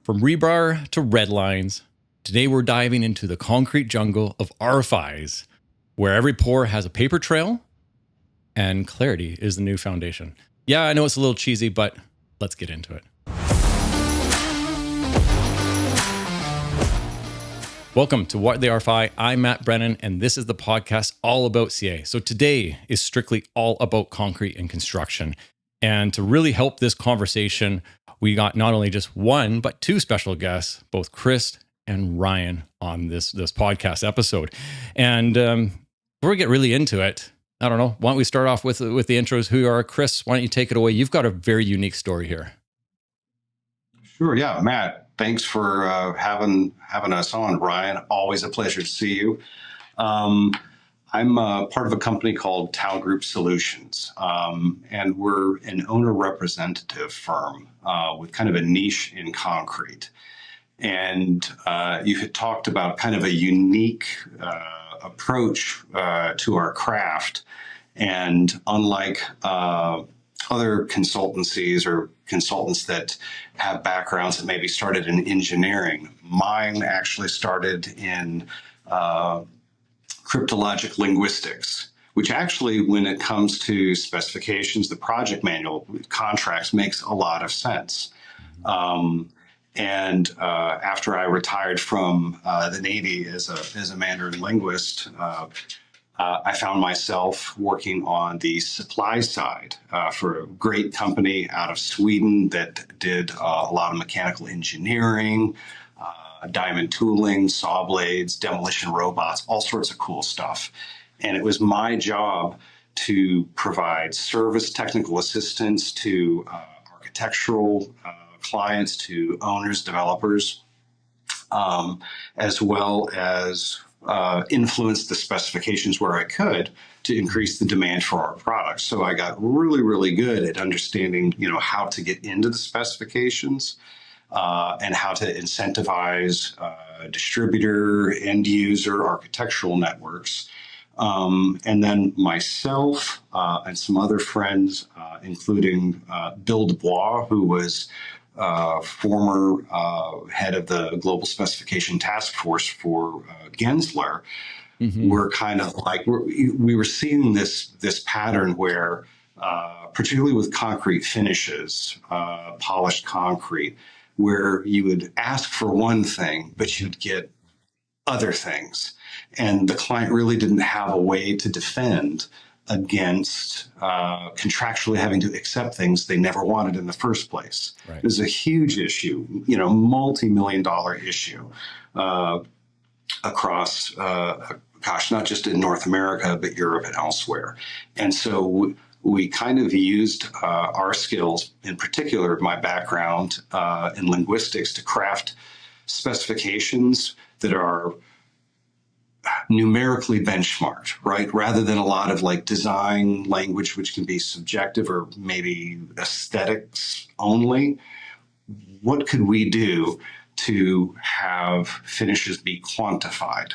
From Rebar to Redlines, today we're diving into the concrete jungle of RFIs, where every pour has a paper trail and clarity is the new foundation. Yeah, I know it's a little cheesy, but let's get into it. Welcome to What the RFI. I'm Matt Brennan, and this is the podcast all about CA. So today is strictly all about concrete and construction. And to really help this conversation, we got not only just one, but two special guests, both Chris and Ryan, on this podcast episode. And before we get really into it, I don't know, why don't we start off with the intros? Who you are? Chris, why don't you take it away? You've got a very unique story here. Sure, yeah, Matt. Thanks for having us on, Ryan. Always a pleasure to see you. I'm part of a company called Town Group Solutions, and we're an owner representative firm with kind of a niche in concrete. And you had talked about kind of a unique approach to our craft. And unlike other consultancies or consultants that have backgrounds that maybe started in engineering, mine actually started in cryptologic linguistics, which actually, when it comes to specifications, the project manual, contracts, makes a lot of sense. And after I retired from the Navy as a Mandarin linguist, I found myself working on the supply side for a great company out of Sweden that did a lot of mechanical engineering, diamond tooling, saw blades, demolition robots, all sorts of cool stuff. And it was my job to provide service technical assistance to architectural clients, to owners, developers, as well as influence the specifications where I could to increase the demand for our products. So I got really, really good at understanding, how to get into the specifications and how to incentivize distributor, end user, architectural networks. And then myself and some other friends, including Bill Dubois, who was former head of the Global Specification Task Force for Gensler, were kind of like, we were seeing this pattern where, particularly with concrete finishes, polished concrete, where you would ask for one thing, but you'd get other things. And the client really didn't have a way to defend against contractually having to accept things they never wanted in the first place. Right. It was a huge issue, multi-million-dollar issue across, not just in North America, but Europe and elsewhere. And so we kind of used our skills, in particular my background in linguistics, to craft specifications that are numerically benchmarked, right? Rather than a lot of like design language, which can be subjective or maybe aesthetics only. What could we do to have finishes be quantified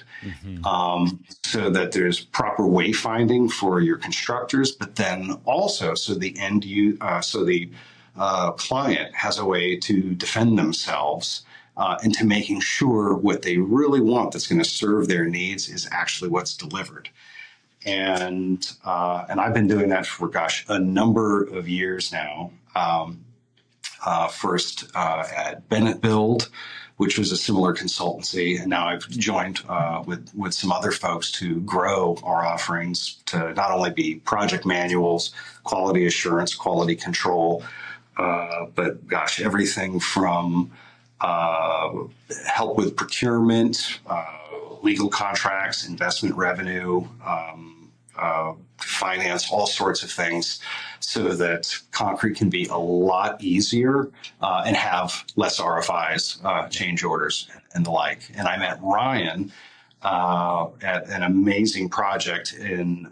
so that there's proper wayfinding for your constructors, but then also so the client has a way to defend themselves into making sure what they really want that's going to serve their needs is actually what's delivered. And I've been doing that for, a number of years now. First at Bennett Build, which was a similar consultancy, and now I've joined with some other folks to grow our offerings to not only be project manuals, quality assurance, quality control, but everything from help with procurement, legal contracts, investment revenue, finance, all sorts of things, so that concrete can be a lot easier and have less RFIs, change orders, and the like. And I met Ryan at an amazing project in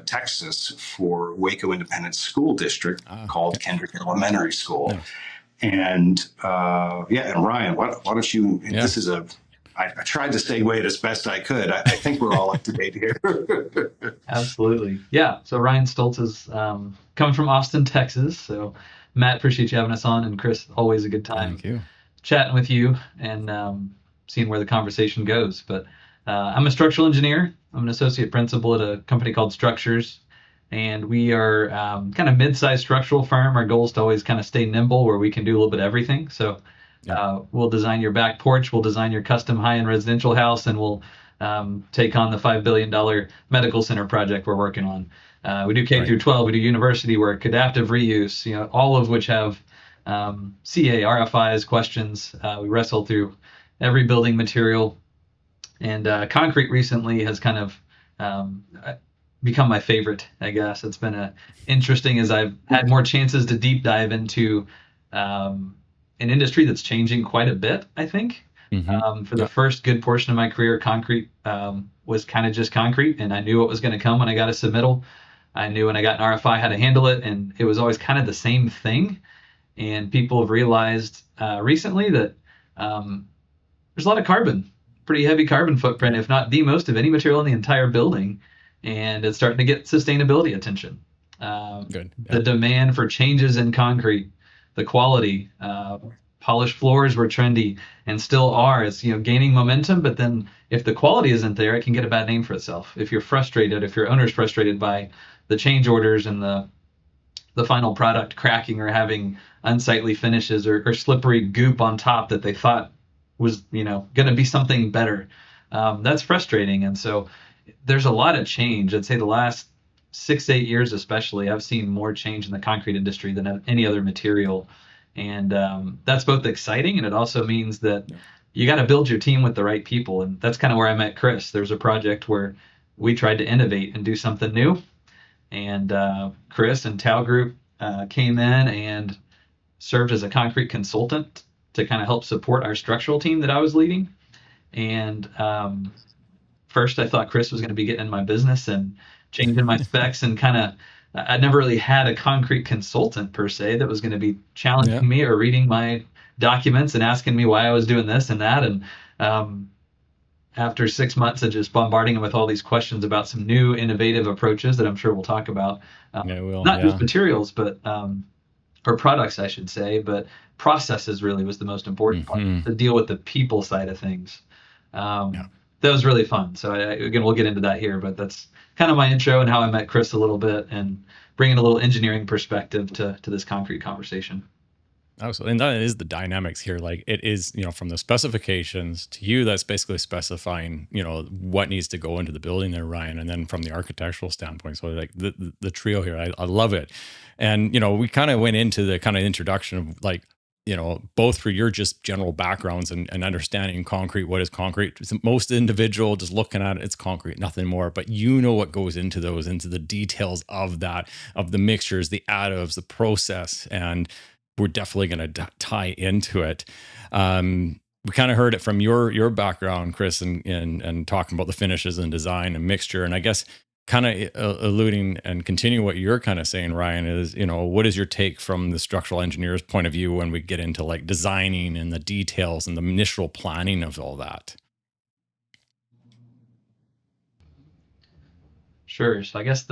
Texas for Waco Independent School District called Kendrick Elementary School. Nice. And and Ryan, why don't you? Yeah. This is I tried to segue it as best I could. I think we're all up to date here. Absolutely. Yeah. So Ryan Stoltz is coming from Austin, Texas. So Matt, appreciate you having us on. And Chris, always a good time. Thank you. chatting with you and seeing where the conversation goes. But I'm a structural engineer. I'm an associate principal at a company called Structures, and we are kind of mid-sized structural firm. Our goal is to always kind of stay nimble, where we can do a little bit of everything. So we'll design your back porch, we'll design your custom high-end residential house, and we'll take on the $5 billion medical center project we're working on. We do K through 12, we do university work, adaptive reuse, all of which have CA, RFIs, questions. We wrestle through every building material. And concrete recently has kind of become my favorite, I guess. It's been interesting as I've had more chances to deep dive into an industry that's changing quite a bit, I think. For the first good portion of my career, concrete was kind of just concrete, and I knew what was going to come when I got a submittal. I knew when I got an RFI how to handle it, and it was always kind of the same thing. And people have realized recently that there's a lot of carbon, pretty heavy carbon footprint, if not the most of any material in the entire building. And it's starting to get sustainability attention. Good. The demand for changes in concrete, the quality, polished floors were trendy and still are. It's gaining momentum, but then if the quality isn't there, it can get a bad name for itself. If you're frustrated, if your owner's frustrated by the change orders and the final product cracking or having unsightly finishes or slippery goop on top that they thought was going to be something better, that's frustrating. And so there's a lot of change. I'd say the last 6-8 years especially, I've seen more change in the concrete industry than any other material. And that's both exciting, and it also means that you got to build your team with the right people. And that's kind of where I met Chris. There's a project where we tried to innovate and do something new. And Chris and Tao Group came in and served as a concrete consultant to kind of help support our structural team that I was leading. And first I thought Chris was going to be getting in my business and changing my specs, and kind of, I never really had a concrete consultant per se that was going to be challenging me or reading my documents and asking me why I was doing this and that. And after 6 months of just bombarding him with all these questions about some new innovative approaches that I'm sure we'll talk about, not just materials, but or products, I should say, but processes really was the most important part, to deal with the people side of things. That was really fun. So again, we'll get into that here, but that's kind of my intro and how I met Chris a little bit, and bringing a little engineering perspective to this concrete conversation. Absolutely. And that is the dynamics here. Like it is, from the specifications to you, that's basically specifying, what needs to go into the building there, Ryan. And then from the architectural standpoint, so like the trio here, I love it. And, we kind of went into the kind of introduction of like, both through your just general backgrounds and understanding concrete, what is concrete. Most individual just looking at it, it's concrete, nothing more. But what goes into the details of that, of the mixtures, the additives, the process, and we're definitely going to tie into it. We kind of heard it from your background, Chris, and talking about the finishes and design and mixture. And I guess kind of alluding and continuing what you're kind of saying, Ryan, is, what is your take from the structural engineer's point of view when we get into like designing and the details and the initial planning of all that? Sure. So I guess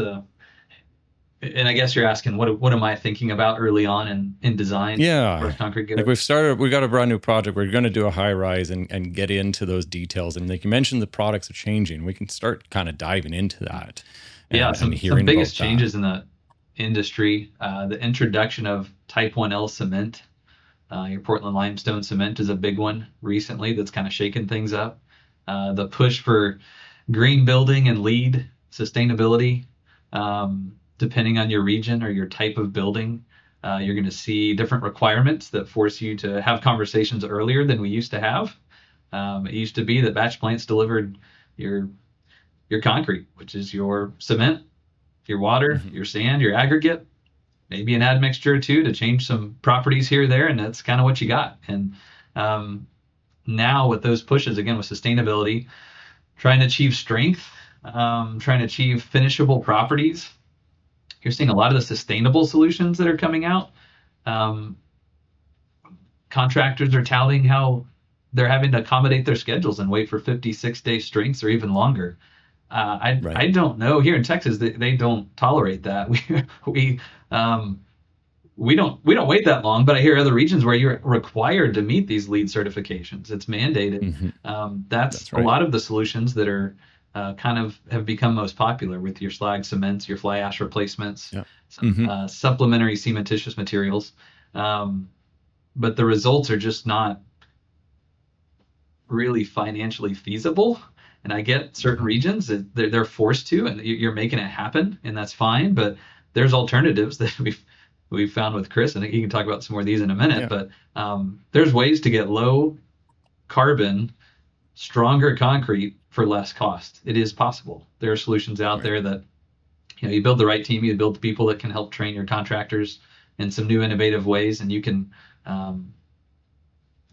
I guess you're asking what am I thinking about early on in design? Yeah, like we got a brand new project. We're going to do a high rise and get into those details. And like you mentioned, the products are changing. We can start kind of diving into that. Some biggest changes in the industry. The introduction of Type 1L cement, your Portland limestone cement, is a big one recently that's kind of shaken things up. The push for green building and LEED sustainability. Depending on your region or your type of building, you're going to see different requirements that force you to have conversations earlier than we used to have. It used to be that batch plants delivered your concrete, which is your cement, your water, your sand, your aggregate, maybe an admixture or two to change some properties here or there, and that's kind of what you got. And now with those pushes, again, with sustainability, trying to achieve strength, trying to achieve finishable properties, you're seeing a lot of the sustainable solutions that are coming out. Contractors are touting how they're having to accommodate their schedules and wait for 56-day strengths or even longer. I don't know. Here in Texas, they don't tolerate that. we don't wait that long, but I hear other regions where you're required to meet these LEED certifications. It's mandated. That's right. a lot of the solutions that are kind of have become most popular with your slag cements, your fly ash replacements, supplementary cementitious materials. But the results are just not really financially feasible. And I get certain regions that they're forced to, and you're making it happen, and that's fine. But there's alternatives that we've found with Chris, and he can talk about some more of these in a minute. But there's ways to get low carbon, stronger concrete for less cost. It is possible. There are solutions out there that you build the right team, you build the people that can help train your contractors in some new innovative ways, and you can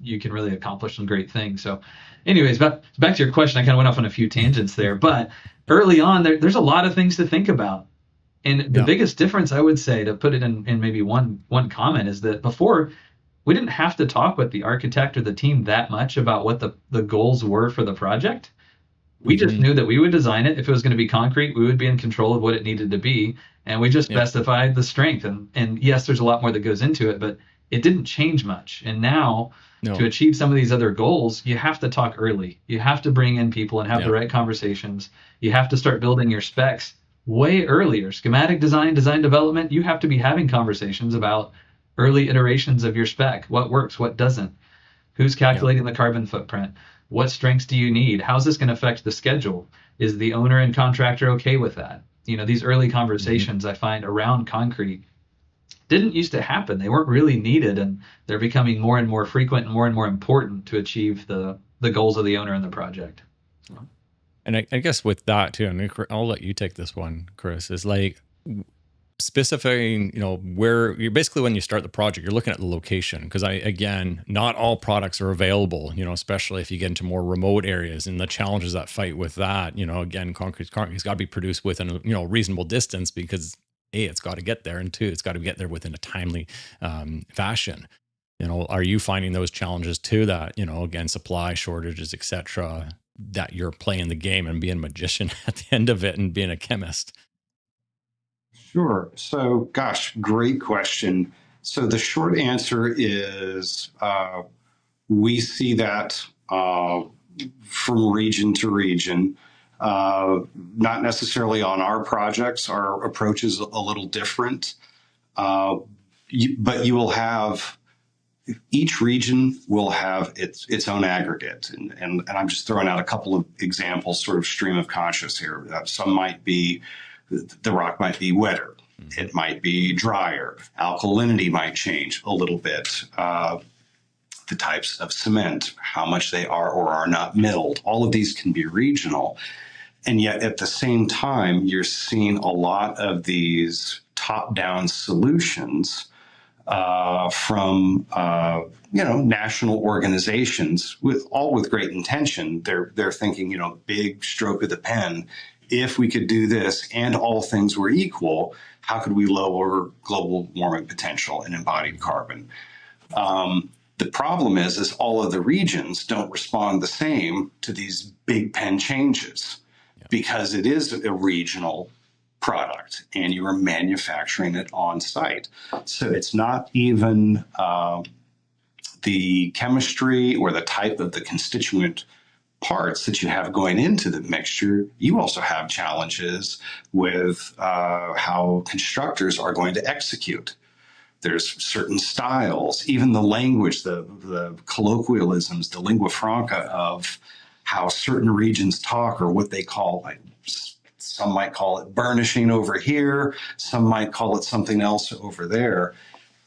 really accomplish some great things. So anyways, back to your question. I kind of went off on a few tangents there, but early on there's a lot of things to think about. And the biggest difference, I would say, to put it in maybe one comment, is that before we didn't have to talk with the architect or the team that much about what the goals were for the project. We just knew that we would design it. If it was going to be concrete, we would be in control of what it needed to be. And we just specified the strength. And yes, there's a lot more that goes into it, but it didn't change much. And now to achieve some of these other goals, you have to talk early. You have to bring in people and have the right conversations. You have to start building your specs way earlier. Schematic design development, you have to be having conversations about early iterations of your spec. What works, what doesn't? Who's calculating the carbon footprint? What strengths do you need? How's this going to affect the schedule? Is the owner and contractor okay with that? These early conversations I find around concrete didn't used to happen. They weren't really needed, and they're becoming more and more frequent and more important to achieve the goals of the owner and the project. And I guess with that too, and I'll let you take this one, Chris, is like specifying, where you're basically, when you start the project, you're looking at the location. Because again, not all products are available, especially if you get into more remote areas, and the challenges that fight with that. Again, concrete's got to be produced within a reasonable distance, because A, it's got to get there, and two, it's got to get there within a timely fashion. Are you finding those challenges too, that, again, supply shortages, etc., that you're playing the game and being a magician at the end of it and being a chemist? Sure. So, gosh, great question. So the short answer is we see that from region to region. Not necessarily on our projects. Our approach is a little different. But you will have, each region will have its own aggregate. And I'm just throwing out a couple of examples, sort of stream of conscious here. Some might be, the rock might be wetter. It might be drier. Alkalinity might change a little bit. The types of cement, how much they are or are not milled. All of these can be regional. And yet at the same time, you're seeing a lot of these top-down solutions from national organizations, with great intention. They're thinking, big stroke of the pen. If we could do this and all things were equal, how could we lower global warming potential and embodied carbon? The problem is all of the regions don't respond the same to these big pen changes, because it is a regional product and you are manufacturing it on site. So it's not even the chemistry or the type of the constituent parts that you have going into the mixture. You also have challenges with how constructors are going to execute. There's certain styles, even the language, the colloquialisms, the lingua franca of how certain regions talk, or what they call, like, some might call it burnishing over here, some might call it something else over there.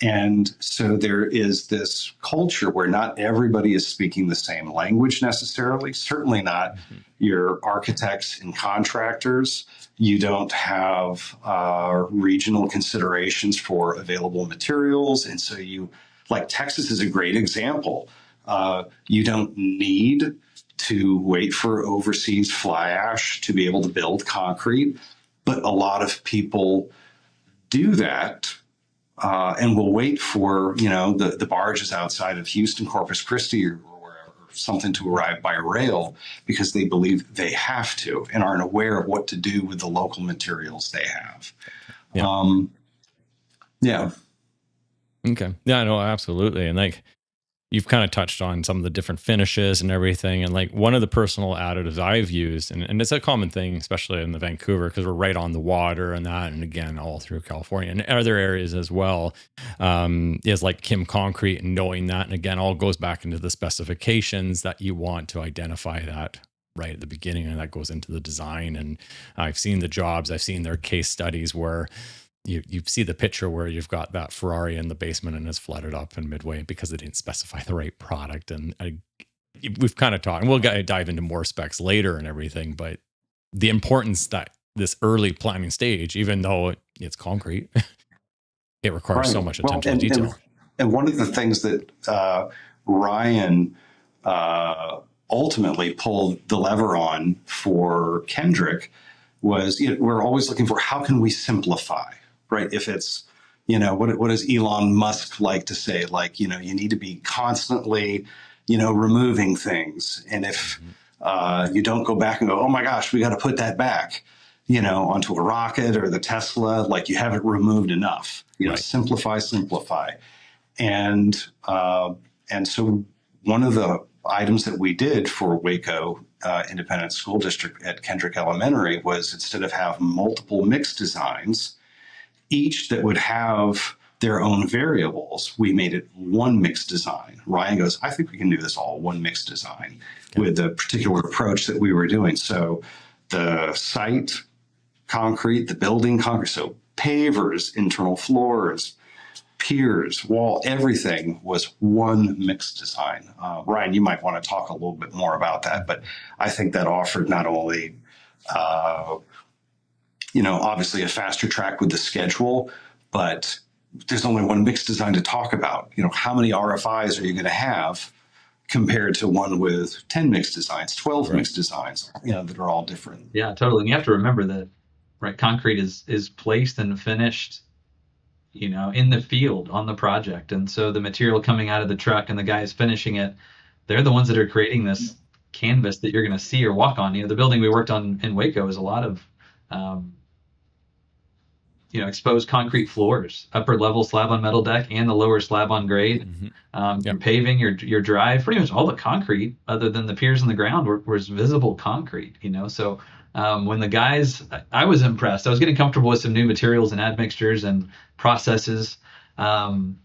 And so there is this culture where not everybody is speaking the same language necessarily, certainly not your architects and contractors. You don't have regional considerations for available materials. And so like Texas is a great example. You don't need to wait for overseas fly ash to be able to build concrete, but a lot of people do that. And we'll wait for, the barges outside of Houston, Corpus Christi, or wherever, something to arrive by rail, because they believe they have to and aren't aware of what to do with the local materials they have. Yeah. Okay. Yeah, no, absolutely. And like you've kind of touched on some of the different finishes and everything. And like one of the personal additives I've used, and it's a common thing, especially in the Vancouver, because we're right on the water and that, and again, all through California and other areas as well, is like Kim Concrete and knowing that. And again, all goes back into the specifications that you want to identify that right at the beginning. And that goes into the design. And I've seen the jobs, I've seen their case studies where you see the picture where you've got that Ferrari in the basement and it's flooded up in midway because they didn't specify the right product. And we've kind of talked, and we'll dive into more specs later and everything, but the importance that this early planning stage, even though it's concrete, it requires so much attention to detail. And one of the things that Ryan ultimately pulled the lever on for Kendrick was, we're always looking for how can we simplify, right? If it's, what does Elon Musk like to say? Like, you need to be constantly, removing things. And if you don't go back and go, oh my gosh, we got to put that back, onto a rocket or the Tesla, like you haven't removed enough, Right. Simplify. And so one of the items that we did for Waco Independent School District at Kendrick Elementary was, instead of have multiple mixed designs, each that would have their own variables, we made it one mixed design. Ryan goes, I think we can do this all one mixed design with the particular approach that we were doing. So the site concrete, the building concrete, so pavers, internal floors, piers, wall, everything was one mixed design. Ryan, you might want to talk a little bit more about that, but I think that offered not only, obviously a faster track with the schedule, but there's only one mixed design to talk about. How many RFIs are you going to have compared to one with 10 mixed designs, 12 mixed designs, that are all different. Yeah, totally. And you have to remember that, right, concrete is placed and finished, in the field on the project. And so the material coming out of the truck and the guys finishing it, they're the ones that are creating this canvas that you're going to see or walk on. The building we worked on in Waco is a lot of, exposed concrete floors, upper level slab on metal deck and the lower slab on grade. Your paving, your drive, pretty much all the concrete other than the piers in the ground was visible concrete, So when the guys, I was impressed. I was getting comfortable with some new materials and admixtures and processes. The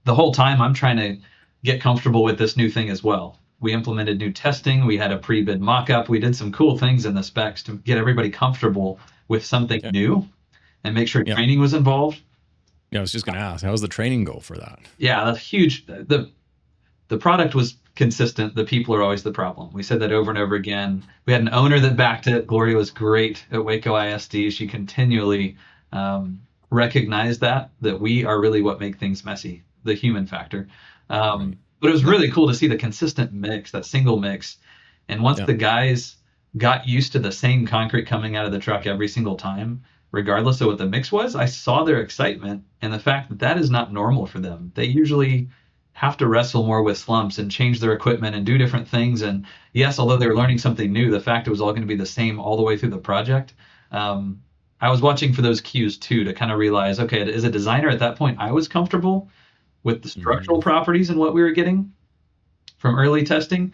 whole time I'm trying to get comfortable with this new thing as well. We implemented new testing. We had a pre-bid mock-up. We did some cool things in the specs to get everybody comfortable with something new and make sure training was involved. Yeah, I was just going to ask, how does the training go for that? Yeah, that's huge. The product was consistent. The people are always the problem. We said that over and over again. We had an owner that backed it. Gloria was great at Waco ISD. She continually recognized that we are really what make things messy, the human factor. But it was really cool to see the consistent mix, that single mix. And once the guys got used to the same concrete coming out of the truck every single time, regardless of what the mix was, I saw their excitement and the fact that is not normal for them. They usually have to wrestle more with slumps and change their equipment and do different things. And yes, although they were learning something new, the fact it was all going to be the same all the way through the project. I was watching for those cues too, to kind of realize, okay, as a designer at that point, I was comfortable with the structural properties and what we were getting from early testing,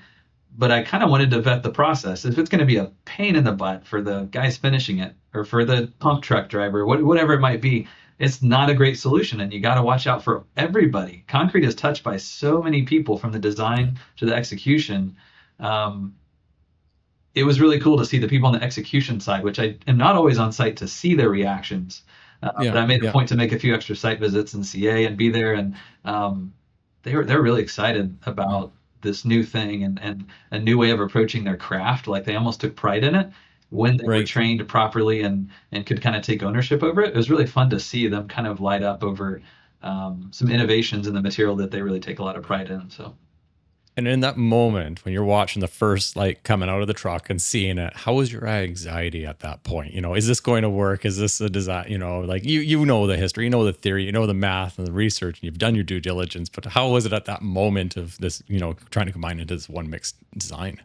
but I kind of wanted to vet the process. If it's going to be a pain in the butt for the guys finishing it or for the pump truck driver, whatever it might be, it's not a great solution, and you got to watch out for everybody. Concrete is touched by so many people from the design to the execution. It was really cool to see the people on the execution side, which I am not always on site to see their reactions. But I made a point to make a few extra site visits in CA and be there, and they're really excited about this new thing and a new way of approaching their craft. Like they almost took pride in it when they were trained properly and could kind of take ownership over it. It was really fun to see them kind of light up over some innovations in the material that they really take a lot of pride in. So. And in that moment, when you're watching the first light coming out of the truck and seeing it, how was your anxiety at that point? Is this going to work? Is this a design? You know the history, the theory, the math and the research, and you've done your due diligence. But how was it at that moment of this, trying to combine into this one mixed design?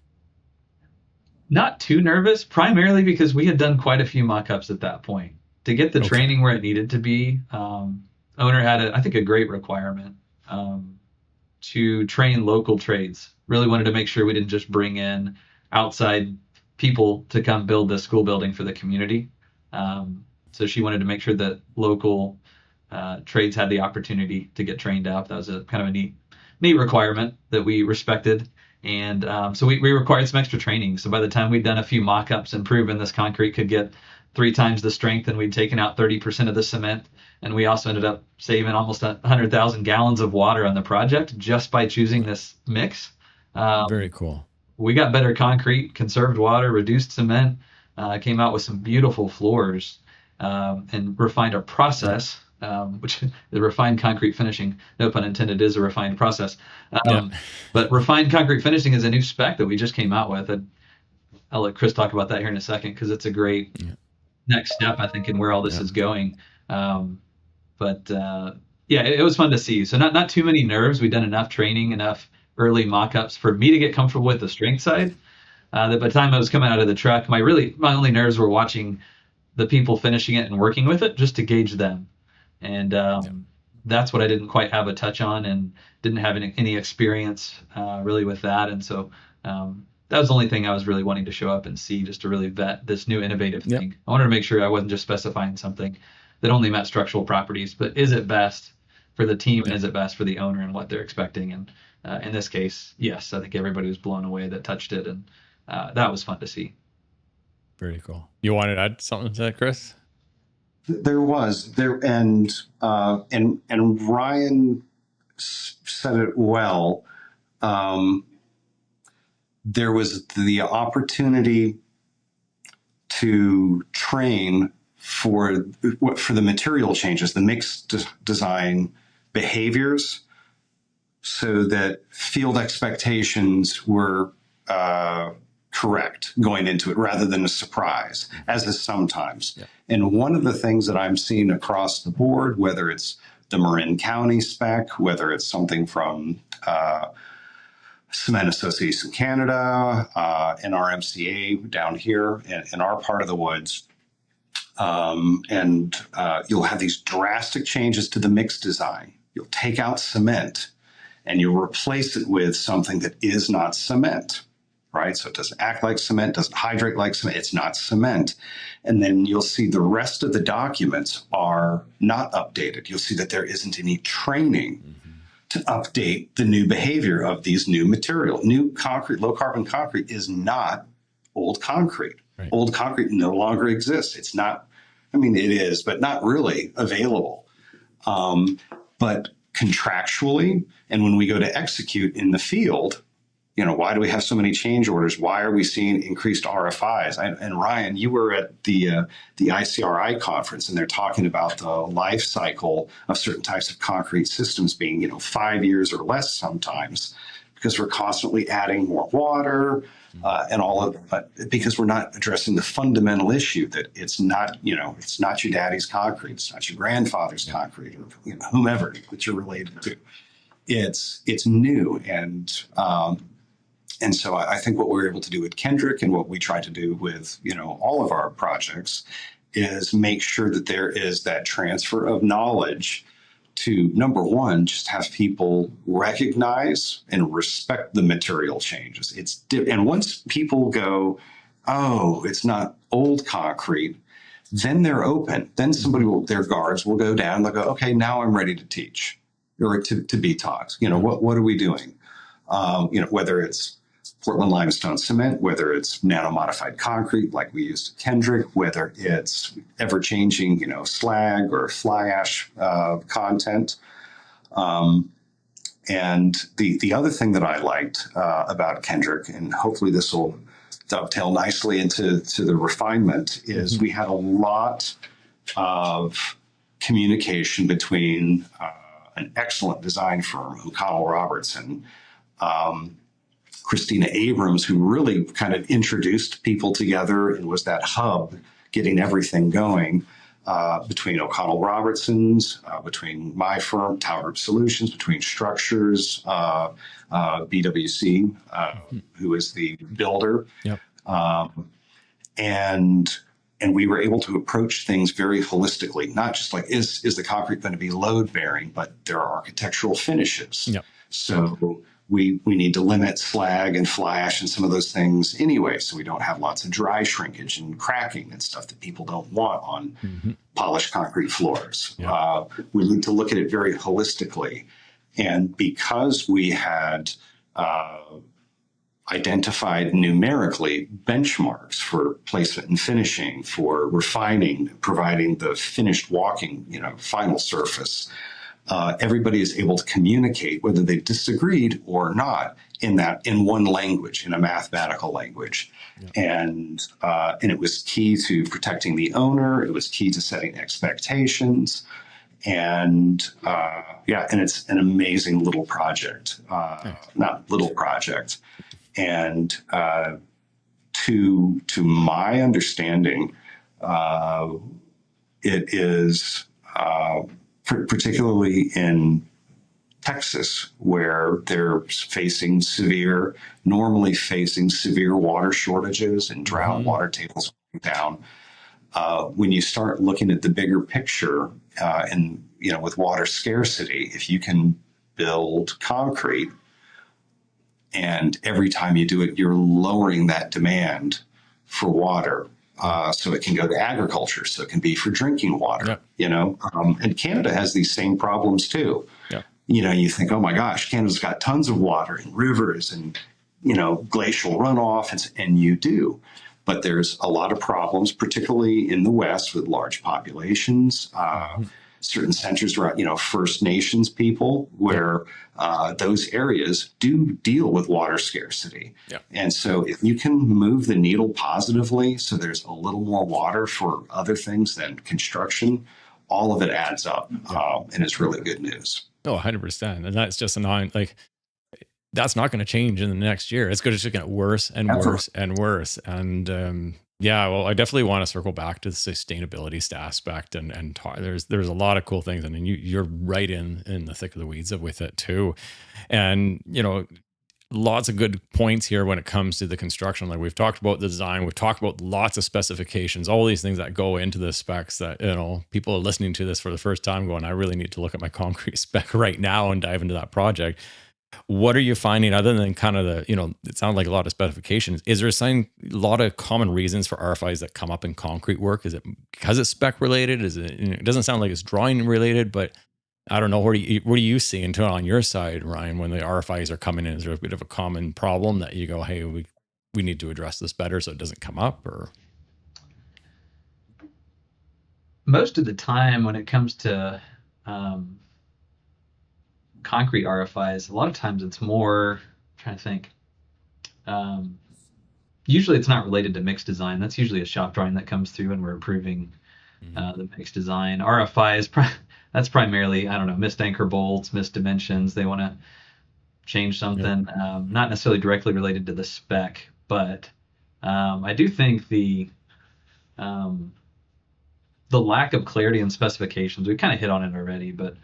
Not too nervous, primarily because we had done quite a few mock-ups at that point to get the training where it needed to be. owner had, I think, a great requirement to train local trades. Really wanted to make sure we didn't just bring in outside people to come build this school building for the community. So she wanted to make sure that local trades had the opportunity to get trained up. That was a kind of a neat requirement that we respected. And so we required some extra training. So by the time we'd done a few mock-ups and proven this concrete could get 3 times the strength, and we'd taken out 30% of the cement, and we also ended up saving almost 100,000 gallons of water on the project just by choosing this mix. Very cool. We got better concrete, conserved water, reduced cement, came out with some beautiful floors, and refined our process, which the refined concrete finishing, no pun intended, is a refined process. But refined concrete finishing is a new spec that we just came out with. I'll let Chris talk about that here in a second, because it's a great next step, I think, in where all this is going. It was fun to see. So not too many nerves. We've done enough training, enough early mock-ups for me to get comfortable with the strength side. That by the time I was coming out of the truck, my only nerves were watching the people finishing it and working with it, just to gauge them. And that's what I didn't quite have a touch on, and didn't have any experience really with that. And so that was the only thing I was really wanting to show up and see, just to really vet this new innovative thing. I wanted to make sure I wasn't just specifying something that only met structural properties, but is it best for the team, and is it best for the owner and what they're expecting? And in this case, yes, I think everybody was blown away that touched it, and that was fun to see. Very cool. You wanted to add something to that, Chris? There was there, and Ryan said it well. There was the opportunity to train for the material changes, the mixed design behaviors, so that field expectations were correct going into it, rather than a surprise, as is sometimes. And one of the things that I'm seeing across the board, whether it's the Marin County spec, whether it's something from Cement Association Canada, and RMCA down here in our part of the woods, you'll have these drastic changes to the mix design. You'll take out cement and you replace it with something that is not cement, right? So it doesn't act like cement, doesn't hydrate like cement, it's not cement. And then you'll see the rest of the documents are not updated. You'll see that there isn't any training to update the new behavior of these new material. New concrete, low carbon concrete, is not old concrete. Right. Old concrete no longer exists. It's not, it is, but not really available. But contractually, and when we go to execute in the field, why do we have so many change orders? Why are we seeing increased RFIs? And Ryan, you were at the ICRI conference, and they're talking about the life cycle of certain types of concrete systems being, 5 years or less sometimes, because we're constantly adding more water and all of it, but because we're not addressing the fundamental issue that it's not, it's not your daddy's concrete, it's not your grandfather's concrete, or whomever that you're related to. It's new, and so I think what we're able to do with Kendrick, and what we try to do with, all of our projects, is make sure that there is that transfer of knowledge to, number one, just have people recognize and respect the material changes. And once people go, oh, it's not old concrete, then they're open. Then their guards will go down. They'll go, okay, now I'm ready to teach, or to be taught. What are we doing? Whether it's Portland limestone cement, whether it's nano-modified concrete like we used at Kendrick, whether it's ever-changing, slag or fly ash content. And the other thing that I liked about Kendrick, and hopefully this will dovetail nicely into the refinement, is we had a lot of communication between an excellent design firm, O'Connell Robertson, Christina Abrams, who really kind of introduced people together and was that hub getting everything going, between O'Connell Robertson's, between my firm, Tower Group Solutions, between Structures, BWC, who is the builder. Yep. And And we were able to approach things very holistically, not just like, is the concrete going to be load bearing, but there are architectural finishes. Yep. So we need to limit slag and fly ash and some of those things anyway, so we don't have lots of dry shrinkage and cracking and stuff that people don't want on polished concrete floors. Yeah. We need to look at it very holistically. And because we had identified numerically benchmarks for placement and finishing, for refining, providing the finished walking, final surface, everybody is able to communicate whether they disagreed or not in one language, in a mathematical language. Yeah. And it was key to protecting the owner. It was key to setting expectations. And and it's an amazing little project, not little project. And to my understanding, it is particularly in Texas, where they're normally facing severe water shortages and drought, water tables down. When you start looking at the bigger picture, and with water scarcity, if you can build concrete, and every time you do it, you're lowering that demand for water. So it can go to agriculture, so it can be for drinking water, and Canada has these same problems too. Yeah. You think, oh my gosh, Canada's got tons of water and rivers and, glacial runoff, and you do. But there's a lot of problems, particularly in the West with large populations, certain centers around, First Nations people, where those areas do deal with water scarcity. Yeah. And so if you can move the needle positively, so there's a little more water for other things than construction, all of it adds up, and it's really good news. Oh, 100%. And that's just that's not going to change in the next year. It's just going to get worse and worse and worse. And well, I definitely want to circle back to the sustainability aspect and talk. There's a lot of cool things, and then you're right in the thick of the weeds with it too. And lots of good points here when it comes to the construction. Like we've talked about the design, we've talked about lots of specifications, all these things that go into the specs that, people are listening to this for the first time going, I really need to look at my concrete spec right now and dive into that project. What are you finding other than kind of it sounds like a lot of specifications? Is there a lot of common reasons for RFIs that come up in concrete work? Is it because it's spec related? Is it, it doesn't sound like it's drawing related, but I don't know. What are you seeing on your side, Ryan, when the RFIs are coming in? Is there a bit of a common problem that you go, hey, we need to address this better so it doesn't come up? Or most of the time when it comes to concrete RFIs, a lot of times it's more, I'm trying to think. Usually it's not related to mixed design. That's usually a shop drawing that comes through and we're approving the mixed design. RFIs, that's primarily, missed anchor bolts, missed dimensions. They want to change something, not necessarily directly related to the spec, but I do think the lack of clarity in specifications, we kind of hit on it already, but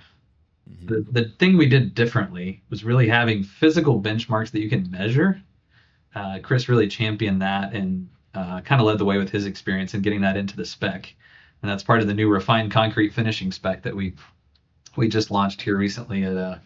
the thing we did differently was really having physical benchmarks that you can measure. Chris really championed that and kind of led the way with his experience in getting that into the spec. And that's part of the new refined concrete finishing spec that we just launched here recently at a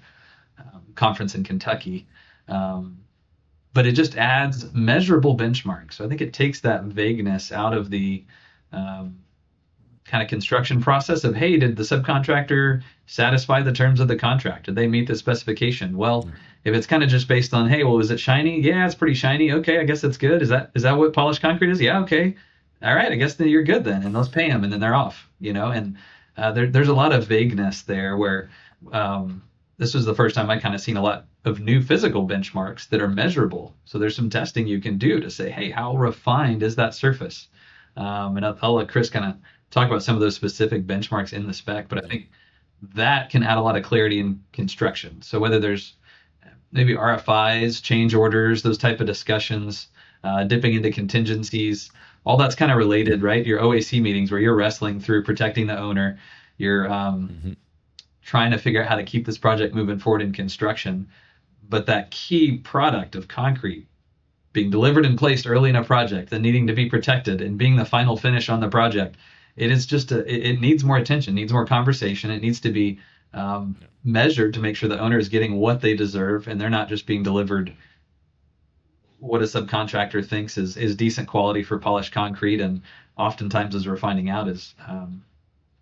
conference in Kentucky. But it just adds measurable benchmarks. So I think it takes that vagueness out of the kind of construction process of, hey, did the subcontractor satisfy the terms of the contract? Did they meet the specification? Well, if it's kind of just based on, hey, well, is it shiny? Yeah, it's pretty shiny. Okay, I guess that's good. Is that what polished concrete is? Yeah, okay. All right, I guess then you're good then. And let's pay them, and then they're off, And there's a lot of vagueness there where this was the first time I kind of seen a lot of new physical benchmarks that are measurable. So there's some testing you can do to say, hey, how refined is that surface? And I'll let Chris kind of talk about some of those specific benchmarks in the spec, but I think that can add a lot of clarity in construction. So whether there's maybe RFIs, change orders, those type of discussions, dipping into contingencies, all that's kind of related, right? Your OAC meetings where you're wrestling through protecting the owner, you're trying to figure out how to keep this project moving forward in construction. But that key product of concrete being delivered and placed early in a project, then needing to be protected and being the final finish on the project. It is just it needs more attention, needs more conversation. It needs to be measured to make sure the owner is getting what they deserve, and they're not just being delivered what a subcontractor thinks is decent quality for polished concrete, and oftentimes, as we're finding out, is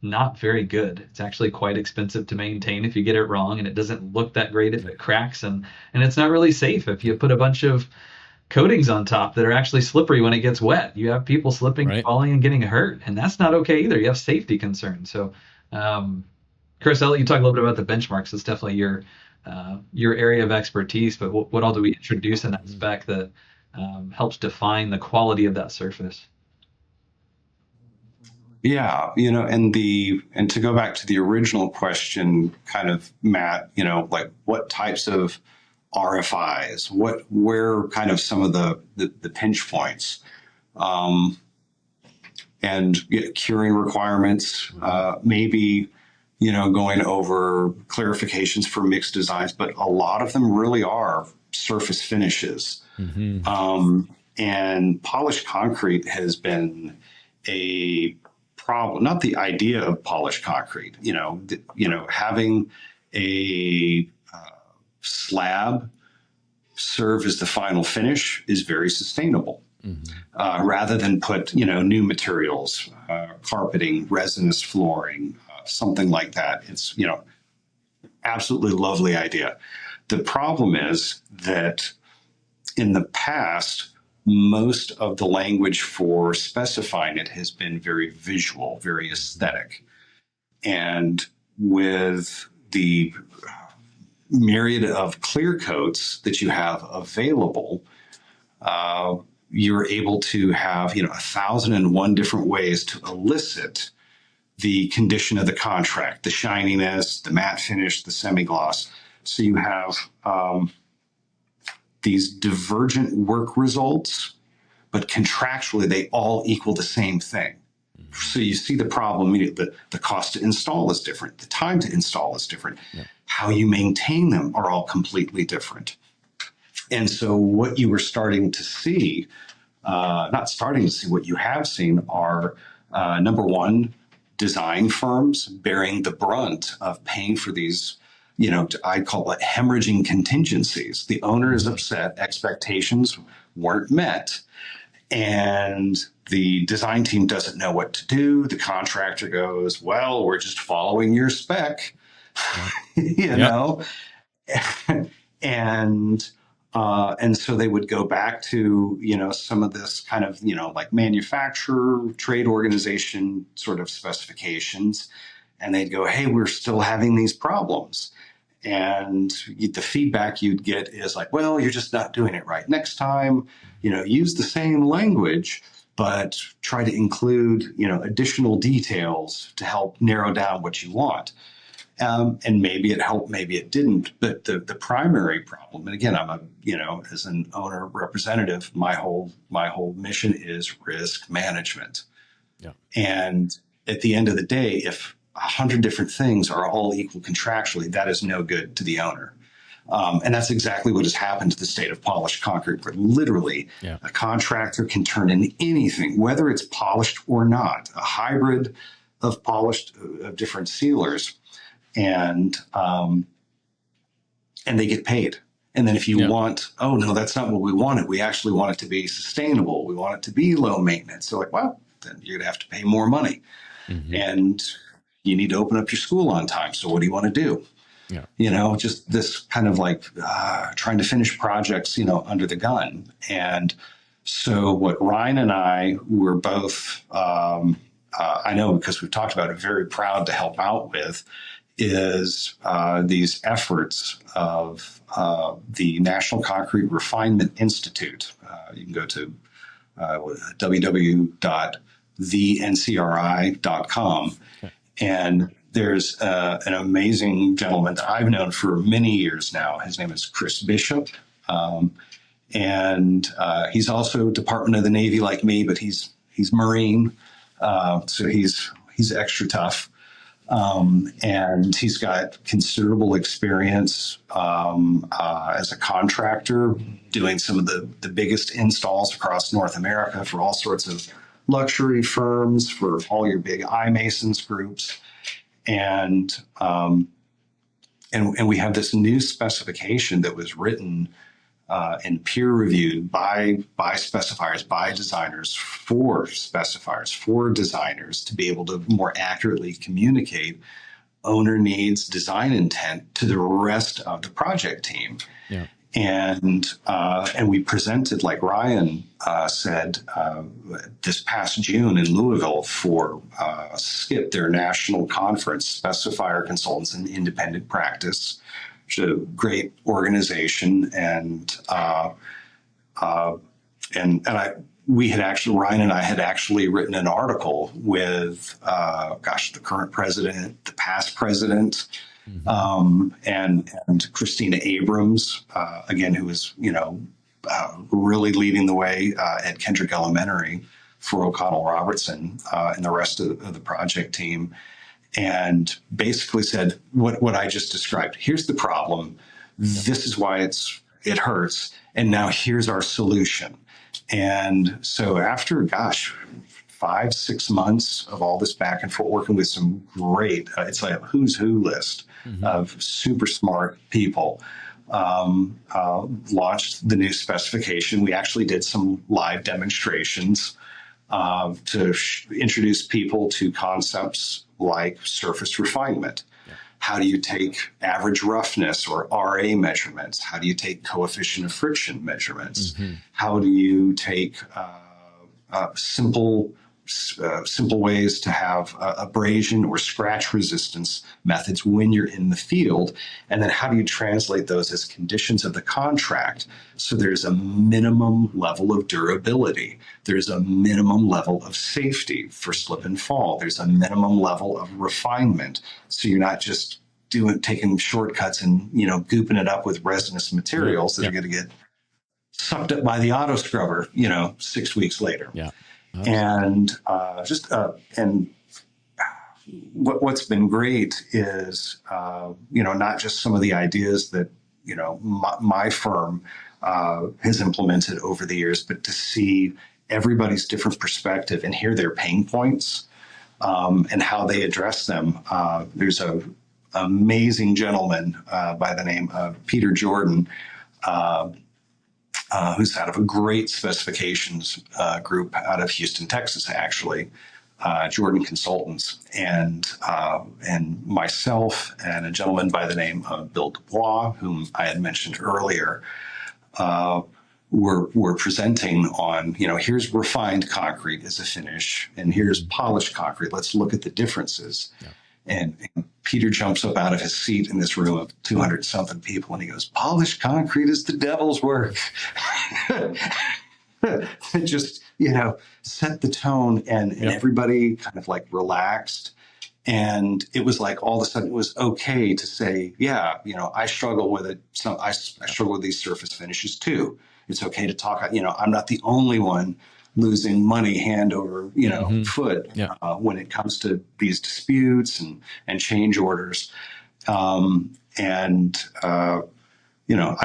not very good. It's actually quite expensive to maintain if you get it wrong, and it doesn't look that great if it cracks, and it's not really safe if you put a bunch of coatings on top that are actually slippery when it gets wet. You have people slipping, Right. falling, and getting hurt, and that's not okay either. You have safety concerns. So, Chris, I'll let you talk a little bit about the benchmarks. It's definitely your area of expertise, but what all do we introduce in that spec that helps define the quality of that surface? Yeah, and to go back to the original question, kind of, Matt, like what types of RFIs, where kind of some of the pinch points, and curing requirements, maybe, going over clarifications for mixed designs, but a lot of them really are surface finishes. And polished concrete has been a problem, not the idea of polished concrete, having a slab serve as the final finish is very sustainable. Rather than put, new materials, carpeting, resinous flooring, something like that. It's, absolutely lovely idea. The problem is that in the past, most of the language for specifying it has been very visual, very aesthetic. And with the myriad of clear coats that you have available, you're able to have 1,001 different ways to elicit the condition of the contract, the shininess, the matte finish, the semi-gloss. So you have these divergent work results, but contractually they all equal the same thing. So you see the problem immediately. The cost to install is different. The time to install is different. How you maintain them are all completely different. And so what you were starting to see, not starting to see, what you have seen are, number one, design firms bearing the brunt of paying for these, I call it hemorrhaging contingencies. The owner is upset, expectations weren't met, and the design team doesn't know what to do. The contractor goes, well, we're just following your spec, know, and so they would go back to, some of this kind of, like manufacturer, trade organization sort of specifications. And they'd go, hey, we're still having these problems. And the feedback you'd get is like, well, you're just not doing it right. Next time, use the same language, but try to include, additional details to help narrow down what you want. And maybe it helped, maybe it didn't. But the primary problem, and again, I'm as an owner representative, my whole mission is risk management. Yeah. And at the end of the day, if 100 different things are all equal contractually, that is no good to the owner. And that's exactly what has happened to the state of polished concrete, where literally a contractor can turn in anything, whether it's polished or not, a hybrid of polished, of different sealers. And they get paid. And then if you want, oh no, that's not what we wanted. We actually want it to be sustainable. We want it to be low maintenance. So like, well, then you're gonna have to pay more money. And you need to open up your school on time. So what do you want to do? Just this kind of like trying to finish projects, under the gun. And so what Ryan and I were both, I know because we've talked about it, very proud to help out with, is these efforts of the National Concrete Refinement Institute. You can go to www.thencri.com. And there's an amazing gentleman that I've known for many years now. His name is Chris Bishop. And he's also Department of the Navy like me, but he's Marine. So he's extra tough. And he's got considerable experience as a contractor, doing some of the biggest installs across North America for all sorts of luxury firms, for all your big iMasons groups. And we have this new specification that was written and peer reviewed by specifiers, by designers, for specifiers, for designers, to be able to more accurately communicate owner needs, design intent to the rest of the project team. Yeah. And we presented, like Ryan said, this past June in Louisville for SCIP, their national conference, Specifier Consultants in Independent Practice, which is a great organization. And Ryan and I had actually written an article with, the current president, the past president, and Christina Abrams, again, who was, really leading the way at Kendrick Elementary for O'Connell Robertson and the rest of the project team, and basically said what I just described. Here's the problem. This is why it hurts. And now here's our solution. And so after, 5-6 months of all this back and forth, working with some great, it's like a who's who list of super smart people, launched the new specification. We actually did some live demonstrations to introduce people to concepts like surface refinement. How do you take average roughness or RA measurements? How do you take coefficient of friction measurements? How do you take simple ways to have abrasion or scratch resistance methods when you're in the field? And then how do you translate those as conditions of the contract so there's a minimum level of durability? There's a minimum level of safety for slip and fall. There's a minimum level of refinement. So you're not just taking shortcuts and, gooping it up with resinous materials that are going to get sucked up by the auto scrubber, 6 weeks later. Yeah. And what's been great is, not just some of the ideas that, my firm has implemented over the years, but to see everybody's different perspective and hear their pain points and how they address them. There's an amazing gentleman by the name of Peter Jordan, who's out of a great specifications group out of Houston, Texas, actually, Jordan Consultants, and myself and a gentleman by the name of Bill Dubois, whom I had mentioned earlier, were presenting on, here's refined concrete as a finish, and here's polished concrete. Let's look at the differences. Yeah. And Peter jumps up out of his seat in this room of 200 something people, and he goes, "Polished concrete is the devil's work." It just, set the tone, and everybody kind of like relaxed. And it was like all of a sudden it was okay to say, I struggle with it. So I struggle with these surface finishes too. It's okay to talk. I'm not the only one losing money hand over, foot when it comes to these disputes and change orders. I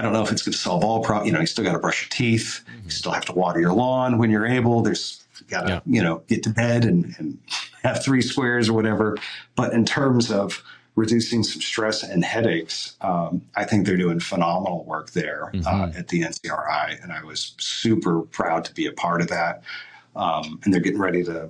don't know if it's going to solve all problems. You still got to brush your teeth. You still have to water your lawn when you're able. You got to, get to bed and have 3 squares or whatever. But in terms of reducing some stress and headaches, I think they're doing phenomenal work there at the NCRI. And I was super proud to be a part of that. And they're getting ready to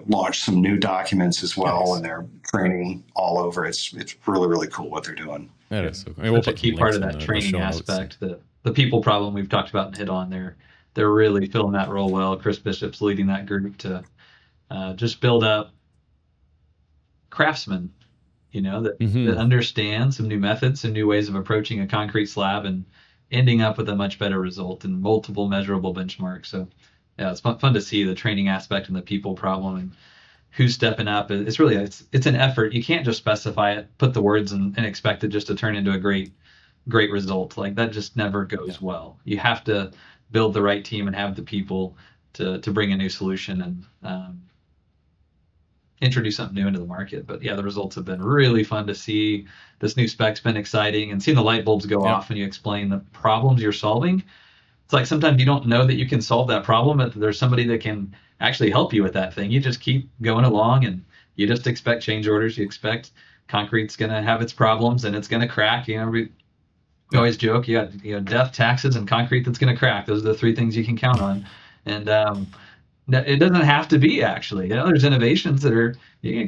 launch some new documents as well. Nice. And they're training all over. It's really, really cool what they're doing. That is so cool. Such a key part of that training aspect, the people problem we've talked about and hit on there. They're really filling that role well. Chris Bishop's leading that group to just build up craftsmen, that understand some new methods, some new ways of approaching a concrete slab and ending up with a much better result and multiple measurable benchmarks. So yeah, it's fun to see the training aspect and the people problem and who's stepping up. It's really, it's an effort. You can't just specify it, put the words and expect it just to turn into a great result. Like that just never goes well. You have to build the right team and have the people to bring a new solution. And introduce something new into the market. But yeah, the results have been really fun to see. This new spec's been exciting, and seeing the light bulbs go off when you explain the problems you're solving. It's like sometimes you don't know that you can solve that problem, but there's somebody that can actually help you with that thing. You just keep going along, and you just expect change orders. You expect concrete's going to have its problems and it's going to crack. We always joke, you got death, taxes, and concrete that's going to crack. Those are the three things you can count on. And it doesn't have to be, actually. There's innovations that are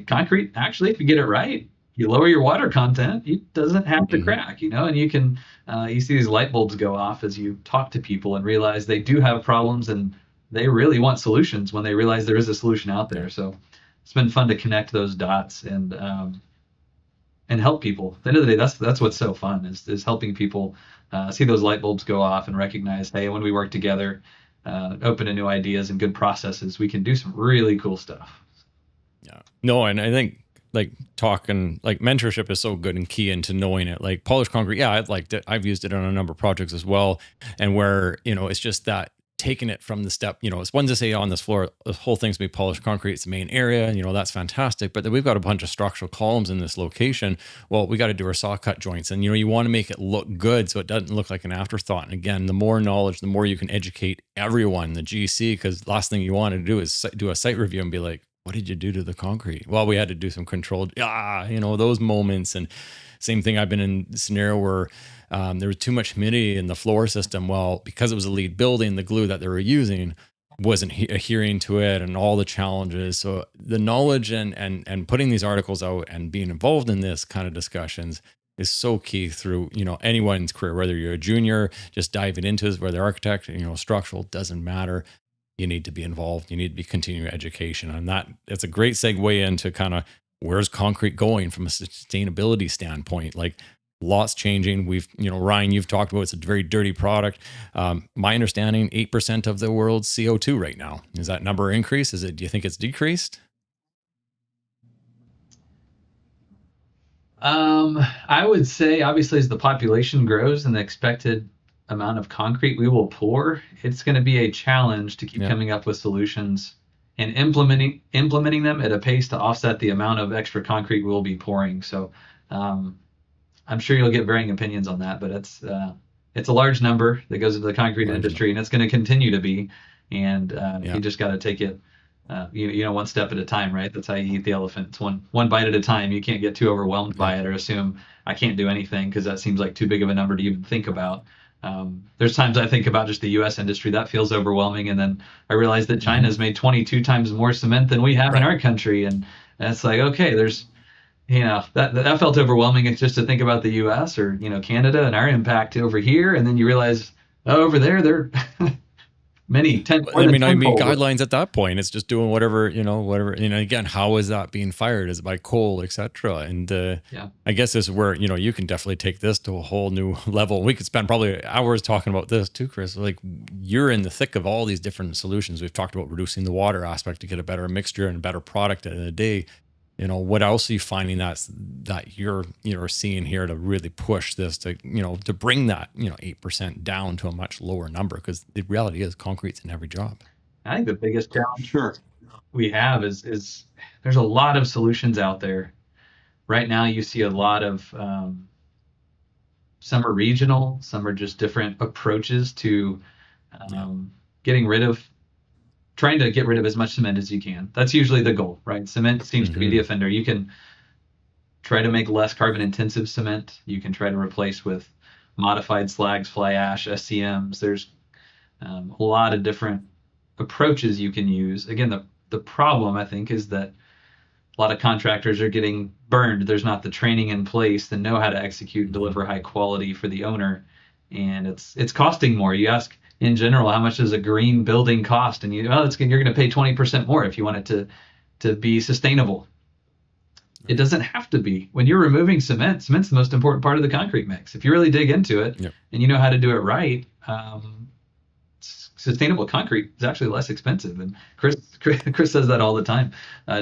concrete. Actually, if you get it right, you lower your water content, it doesn't have to crack, and you can, you see these light bulbs go off as you talk to people and realize they do have problems and they really want solutions when they realize there is a solution out there. So it's been fun to connect those dots and help people. At the end of the day, that's what's so fun is helping people see those light bulbs go off and recognize, hey, when we work together, open to new ideas and good processes, we can do some really cool stuff. Yeah. No, and I think talking mentorship is so good and key into knowing it. Like polished concrete, yeah, I've liked it. I've used it on a number of projects as well. And where, it's just that taking it from the step, it's one to say on this floor, the whole thing's gonna be polished concrete, it's the main area, that's fantastic. But then we've got a bunch of structural columns in this location. Well, we got to do our saw cut joints, and you want to make it look good so it doesn't look like an afterthought. And again, the more knowledge, the more you can educate everyone, the GC, because last thing you want to do is do a site review and be like, what did you do to the concrete? Well, we had to do some controlled, those moments. And same thing, I've been in a scenario where there was too much humidity in the floor system. Well, because it was a lead building, the glue that they were using wasn't adhering to it and all the challenges. So the knowledge and putting these articles out and being involved in this kind of discussions is so key through, anyone's career, whether you're a junior, just diving into it, whether architect, structural, doesn't matter. You need to be involved. You need to be continuing education. And it's a great segue into kind of where's concrete going from a sustainability standpoint. Like lots changing. Ryan, you've talked about it's a very dirty product. My understanding, 8% of the world's CO2 right now. Is that number increased? Do you think it's decreased? I would say, obviously, as the population grows and the expected amount of concrete we will pour, it's going to be a challenge to keep coming up with solutions and implementing them at a pace to offset the amount of extra concrete we'll be pouring. So I'm sure you'll get varying opinions on that, but it's a large number that goes into the concrete industry, and it's going to continue to be. And you just got to take it, one step at a time, right? That's how you eat the elephant. It's one bite at a time. You can't get too overwhelmed by it or assume I can't do anything, because that seems like too big of a number to even think about. There's times I think about just the U.S. industry, that feels overwhelming, and then I realize that China's made 22 times more cement than we have in our country, and it's like, okay, there's, that felt overwhelming. It's just to think about the U.S. or Canada and our impact over here, and then you realize, over there they're many 10. I mean guidelines at that point. It's just doing whatever. Again, how is that being fired? Is it by coal, etc.? And I guess this is where you can definitely take this to a whole new level. We could spend probably hours talking about this too, Chris. Like you're in the thick of all these different solutions. We've talked about reducing the water aspect to get a better mixture and a better product at the end of the day. What else are you finding that you're seeing here to really push this to bring that 8% down to a much lower number? Because the reality is concrete's in every job. I think the biggest challenge we have is there's a lot of solutions out there. Right now you see a lot of some are regional, some are just different approaches to trying to get rid of as much cement as you can. That's usually the goal, right? Cement seems to be the offender. You can try to make less carbon intensive cement. You can try to replace with modified slags, fly ash, SCMs. There's a lot of different approaches you can use. Again, the problem, I think, is that a lot of contractors are getting burned. There's not the training in place to know how to execute and deliver high quality for the owner. And it's costing more. You ask, in general, how much does a green building cost? And you're going to pay 20% more if you want it to be sustainable. It doesn't have to be. When you're removing cement's the most important part of the concrete mix. If you really dig into it and you know how to do it right, sustainable concrete is actually less expensive. And Chris says that all the time.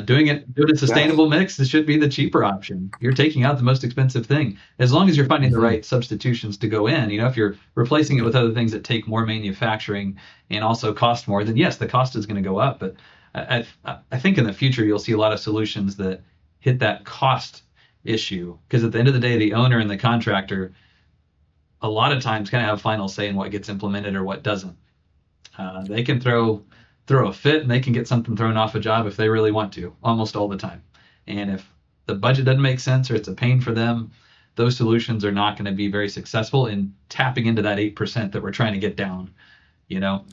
Doing a sustainable mix, this should be the cheaper option. You're taking out the most expensive thing. As long as you're finding the right substitutions to go in, if you're replacing it with other things that take more manufacturing and also cost more, then yes, the cost is going to go up. But I think in the future you'll see a lot of solutions that hit that cost issue, because at the end of the day, the owner and the contractor a lot of times kind of have final say in what gets implemented or what doesn't. They can throw a fit and they can get something thrown off a job if they really want to, almost all the time. And if the budget doesn't make sense or it's a pain for them, those solutions are not going to be very successful in tapping into that 8% that we're trying to get down, you know?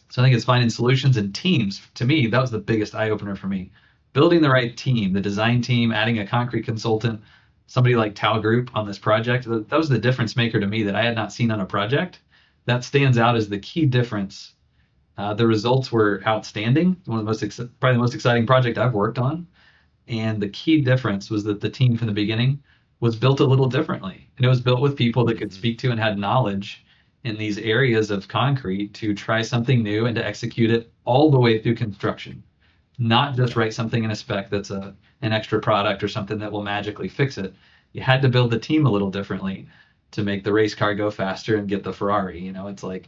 So I think it's finding solutions and teams. To me, that was the biggest eye opener for me. Building the right team, the design team, adding a concrete consultant, somebody like Tao Group on this project. That was the difference maker to me that I had not seen on a project. That stands out as the key difference. The results were outstanding. One of the probably the most exciting project I've worked on. And the key difference was that the team from the beginning was built a little differently. And it was built with people that could speak to and had knowledge in these areas of concrete to try something new and to execute it all the way through construction. Not just write something in a spec that's an extra product or something that will magically fix it. You had to build the team a little differently to make the race car go faster and get the Ferrari. You know, it's like,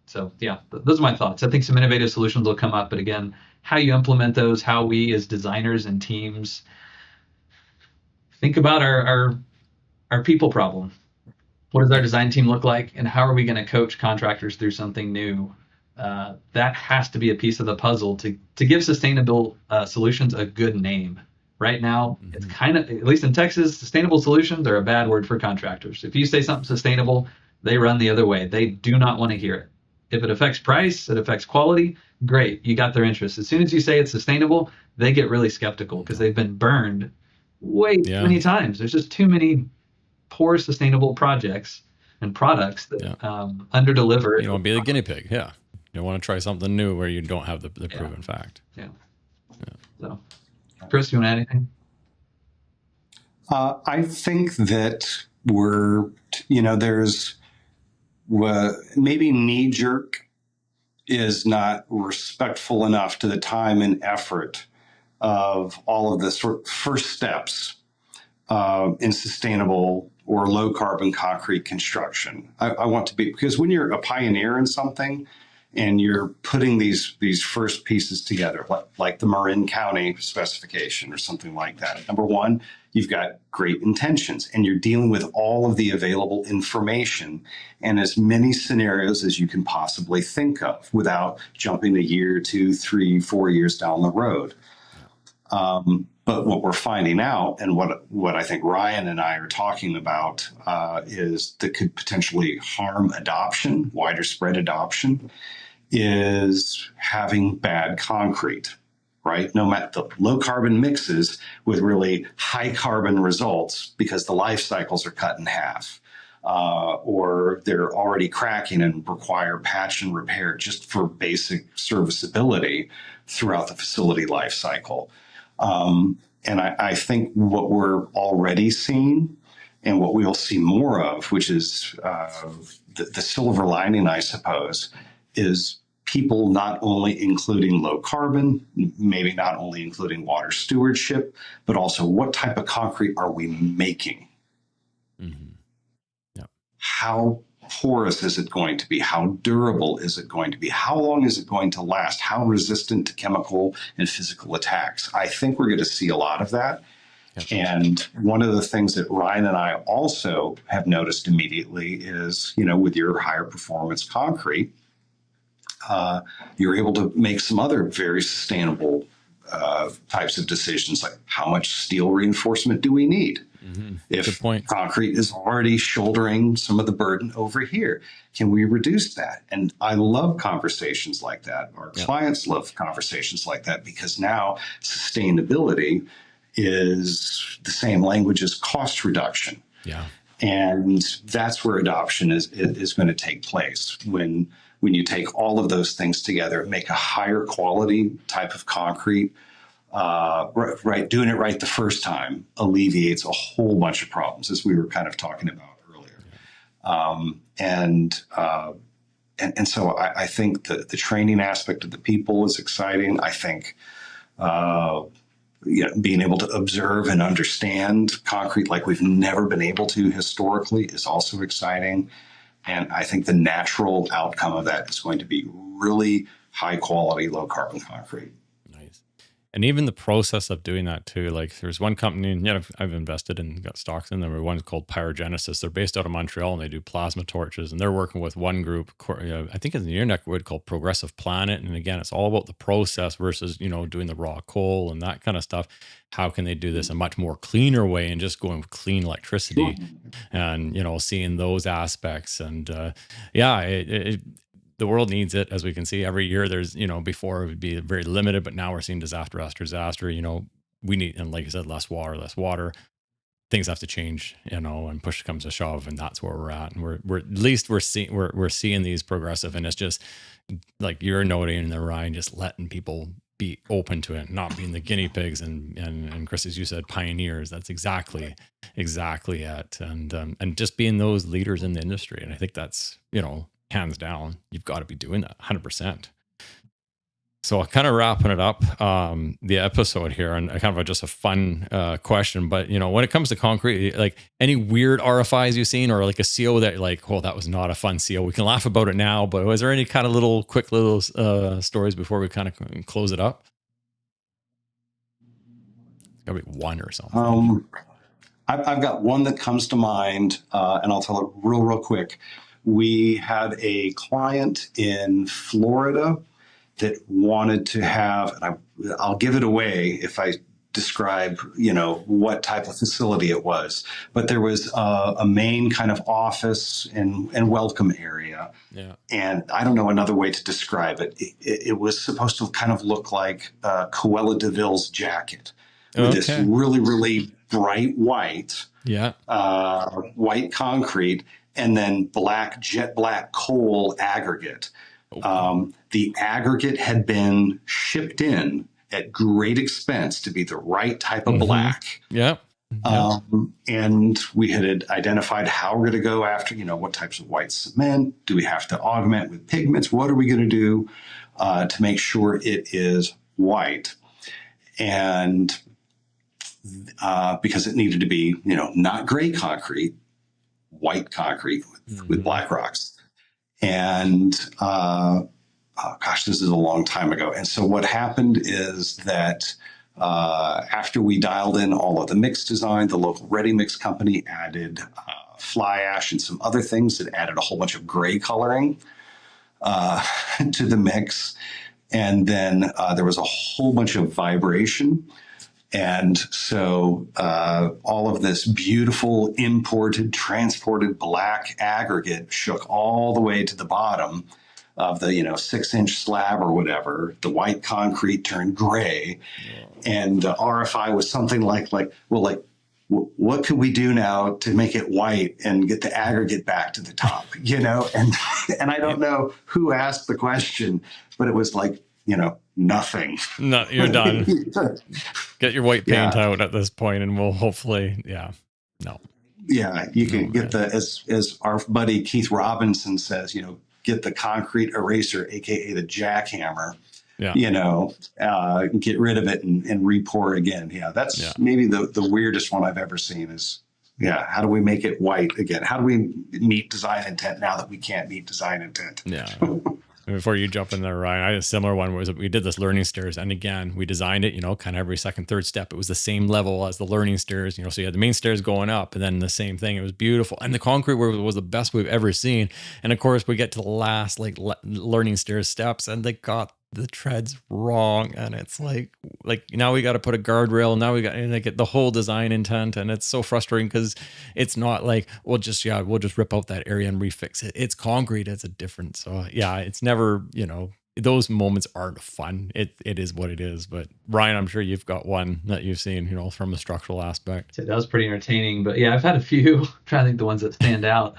so yeah, those are my thoughts. I think some innovative solutions will come up, but again, how you implement those, how we as designers and teams think about our people problem. What does our design team look like, and how are we going to coach contractors through something new? That has to be a piece of the puzzle to give sustainable solutions a good name. Right now, it's kind of, at least in Texas, sustainable solutions are a bad word for contractors. If you say something sustainable, they run the other way. They do not want to hear it. If it affects price, it affects quality, great, you got their interest. As soon as you say it's sustainable, they get really skeptical because they've been burned way too many times. There's just too many poor sustainable projects and products that under-deliver. You don't want to be the guinea pig, You don't want to try something new where you don't have the proven fact. So, Chris, you want to add anything? I think that there's maybe knee-jerk is not respectful enough to the time and effort of all of the sort of first steps in sustainable or low carbon concrete construction. I want to be, because when you're a pioneer in something and you're putting these first pieces together, like the Marin County specification or something like that, number one, you've got great intentions and you're dealing with all of the available information and as many scenarios as you can possibly think of without jumping a year, 2, 3, 4 years down the road. But what we're finding out, and what I think Ryan and I are talking about, is that could potentially harm adoption, wider spread adoption, is having bad concrete, right? No matter the low carbon mixes with really high carbon results because the life cycles are cut in half, or they're already cracking and require patch and repair just for basic serviceability throughout the facility life cycle. And I think what we're already seeing and what we'll see more of, which is the silver lining, I suppose, is people not only including low carbon, maybe not only including water stewardship, but also what type of concrete are we making? How porous is it going to be? How durable is it going to be? How long is it going to last? How resistant to chemical and physical attacks? I think we're going to see a lot of that. And one of the things that Ryan and I also have noticed immediately is, with your higher performance concrete, you're able to make some other very sustainable types of decisions, like how much steel reinforcement do we need? If concrete is already shouldering some of the burden over here, can we reduce that? And I love conversations like that. Our clients love conversations like that because now sustainability is the same language as cost reduction. And that's where adoption is going to take place. When you take all of those things together, make a higher quality type of concrete, doing it right the first time alleviates a whole bunch of problems, as we were kind of talking about earlier. And so I think the training aspect of the people is exciting. I think being able to observe and understand concrete like we've never been able to historically is also exciting. And I think the natural outcome of that is going to be really high quality, low carbon concrete. Nice. And even the process of doing that too, like there's one company, and I've invested in, got stocks in them. One called Pyrogenesis. They're based out of Montreal and they do plasma torches. And they're working with one group, I think it's in your neck of wood, called Progressive Planet. And again, it's all about the process versus doing the raw coal and that kind of stuff. How can they do this a much more cleaner way and just going with clean electricity, and seeing those aspects. And the world needs it, as we can see every year. There's, before it would be very limited, but now we're seeing disaster after disaster. We need, and like I said, less water. Things have to change, and push comes to shove, and that's where we're at. And we're at least we're seeing these progressive, and it's just like you're noting in the Ryan, just letting people be open to it, not being the guinea pigs and Chris, as you said, pioneers. That's exactly it, and just being those leaders in the industry. And I think that's hands down, you've got to be doing that 100%. So kind of wrapping it up, the episode here, and kind of just a fun question, but when it comes to concrete, like any weird RFIs you've seen, or like a CO that like, oh, that was not a fun CO. We can laugh about it now, but was there any kind of quick little stories before we kind of close it up? It's gotta be one or something. I've got one that comes to mind, and I'll tell it real quick. We had a client in Florida that wanted to have, and I'll give it away if I describe, what type of facility it was, but there was a main kind of office and welcome area. Yeah. And I don't know another way to describe it. It was supposed to kind of look like Cruella de Vil's jacket with this really, really bright white, white concrete, and then jet black coal aggregate. The aggregate had been shipped in at great expense to be the right type of black. Yeah. And we had identified how we're going to go after, what types of white cement. Do we have to augment with pigments? What are we going to do to make sure it is white? And because it needed to be, not gray concrete, white concrete with black rocks. And this is a long time ago. And so what happened is that after we dialed in all of the mix design, the local ready mix company added fly ash and some other things that added a whole bunch of gray coloring to the mix. And then there was a whole bunch of vibration. And so all of this beautiful imported, transported black aggregate shook all the way to the bottom of the 6-inch slab or whatever. The white concrete turned gray, and the RFI was something like, what could we do now to make it white and get the aggregate back to the top? And I don't know who asked the question, but it was like, nothing. No, you're done. Get your white paint out at this point, and we'll hopefully, no. Yeah, you can get as our buddy Keith Robinson says, get the concrete eraser, aka the jackhammer. Get rid of it and re-pour again. That's maybe the weirdest one I've ever seen is, how do we make it white again? How do we meet design intent now that we can't meet design intent? Yeah. Before you jump in there, Ryan, I had a similar one where we did this learning stairs. And again, we designed it, kind of every second, third step. It was the same level as the learning stairs, so you had the main stairs going up and then the same thing. It was beautiful. And the concrete was the best we've ever seen. And of course, we get to the last learning stairs steps, and they got the treads wrong, and it's like now we got to put a guardrail. Now we got to get the whole design intent, and it's so frustrating because it's not like we'll just rip out that area and refix it. It's concrete. It's a different. So it's never those moments aren't fun. It is what it is. But Ryan, I'm sure you've got one that you've seen from a structural aspect. That was pretty entertaining. But I've had a few. I'm trying to think the ones that stand out.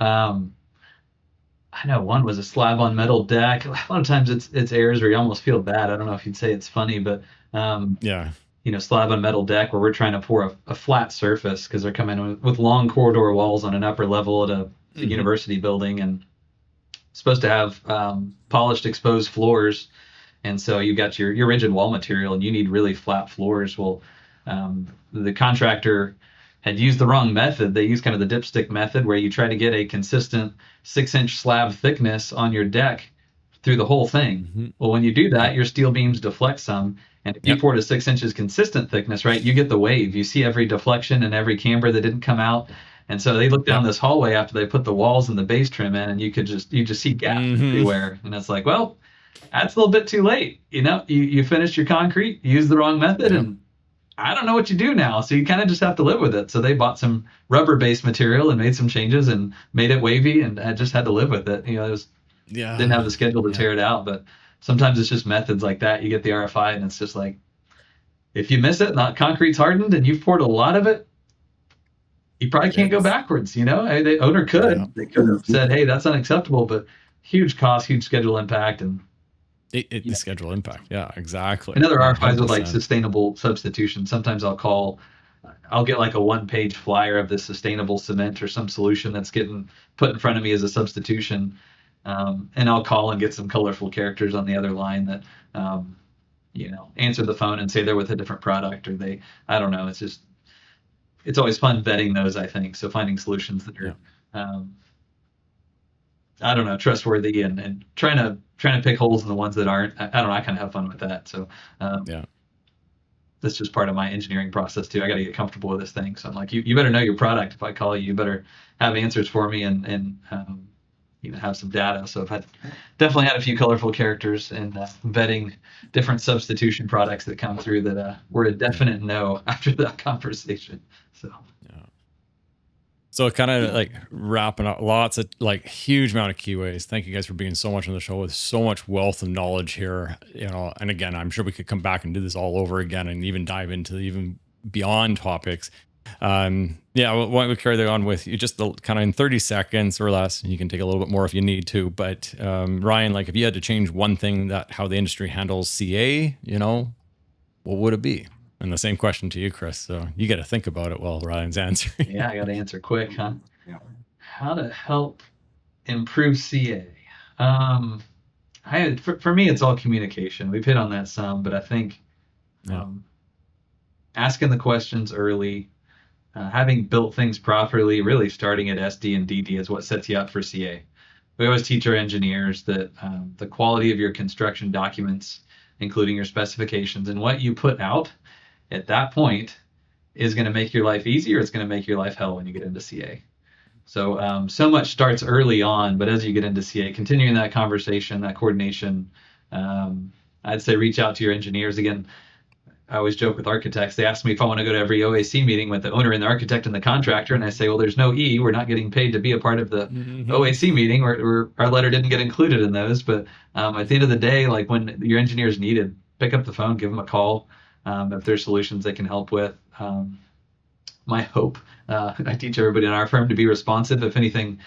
I know one was a slab on metal deck. A lot of times it's errors where you almost feel bad. I don't know if you'd say it's funny, but slab on metal deck where we're trying to pour a flat surface because they're coming with long corridor walls on an upper level at a university building, and supposed to have polished exposed floors. And so you've got your rigid wall material and you need really flat floors. Well, the contractor had used the wrong method. They used kind of the dipstick method where you try to get a consistent 6-inch slab thickness on your deck through the whole thing. Mm-hmm. Well, when you do that, your steel beams deflect some. And if you poured a 6 inches consistent thickness, right, you get the wave. You see every deflection and every camber that didn't come out. And so they look down this hallway after they put the walls and the base trim in, and you just see gaps everywhere. And it's like, well, that's a little bit too late. You finished your concrete, you used the wrong method, and I don't know what you do now. So you kind of just have to live with it. So they bought some rubber-based material and made some changes and made it wavy, and I just had to live with it. Didn't have the schedule to tear it out, but sometimes it's just methods like that. You get the RFI, and it's just like, if you miss it, not concrete's hardened, and you've poured a lot of it, you probably can't go backwards. The owner could. They could have said, "Hey, that's unacceptable," but huge cost, huge schedule impact, and the schedule impact. Yeah, exactly. Another RFIs with like sustainable substitution. Sometimes I'll get like a 1-page flyer of this sustainable cement or some solution that's getting put in front of me as a substitution. And I'll call and get some colorful characters on the other line that, answer the phone and say they're with a different product, or I don't know. It's always fun vetting those, I think. So finding solutions that are, trustworthy and trying to pick holes in the ones that aren't. I don't know. I kind of have fun with that. So, that's just part of my engineering process too. I got to get comfortable with this thing. So I'm like, you better know your product. If I call you, you better have answers for me and have some data. So I've definitely had a few colorful characters and vetting different substitution products that come through that were a definite no after that conversation. So kind of like wrapping up, lots of huge amount of keyways. Thank you guys for being so much on the show with so much wealth of knowledge here. And again, I'm sure we could come back and do this all over again and even dive into even beyond topics. Why don't we carry that on with you just kind of in 30 seconds or less. You can take a little bit more if you need to, but Ryan, if you had to change one thing how the industry handles CA, what would it be? And the same question to you, Chris. So you got to think about it while Ryan's answering. Yeah, I got to answer quick, huh? Yeah. How to help improve CA? For me, it's all communication. We've hit on that some, but I think asking the questions early, having built things properly, really starting at SD and DD is what sets you up for CA. We always teach our engineers that the quality of your construction documents, including your specifications and what you put out at that point, is going to make your life easier. It's going to make your life hell when you get into CA. So so much starts early on, but as you get into CA, continuing that conversation, that coordination, I'd say reach out to your engineers. Again, I always joke with architects. They ask me if I want to go to every OAC meeting with the owner and the architect and the contractor, and I say, well, there's no E. We're not getting paid to be a part of the OAC meeting, or our letter didn't get included in those. But at the end of the day, when your engineer is needed, pick up the phone, give them a call. If there's solutions they can help with. My hope, I teach everybody in our firm to be responsive. If anything,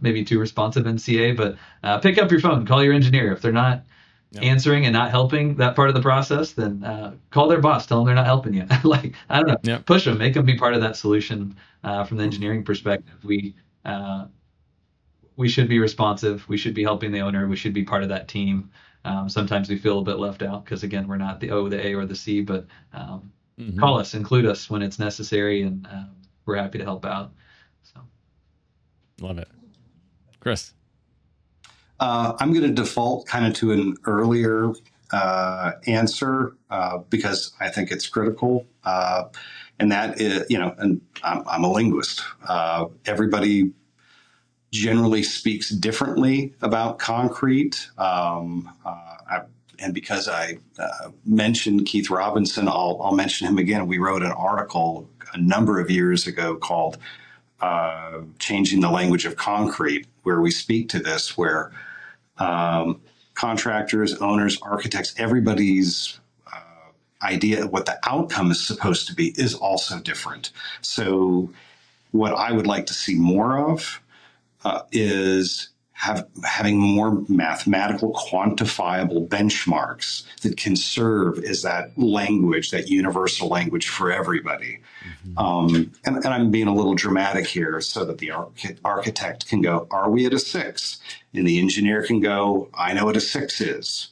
maybe too responsive in CA, but pick up your phone, call your engineer. If they're not answering and not helping that part of the process, then call their boss, tell them they're not helping you. I don't know, push them, make them be part of that solution from the engineering perspective. We should be responsive. We should be helping the owner. We should be part of that team. Sometimes we feel a bit left out because, again, we're not the O, the A, or the C, but call us, include us when it's necessary, and we're happy to help out. So, love it. Chris? I'm going to default kind of to an earlier answer because I think it's critical. And that is, and I'm a linguist. Everybody generally speaks differently about concrete. And because I mentioned Keith Robinson, I'll mention him again. We wrote an article a number of years ago called Changing the Language of Concrete, where we speak to this, where contractors, owners, architects, everybody's idea of what the outcome is supposed to be is also different. So what I would like to see more of is having more mathematical, quantifiable benchmarks that can serve as that language, that universal language for everybody. And I'm being a little dramatic here so that the architect can go, are we at a 6? And the engineer can go, I know what a 6 is.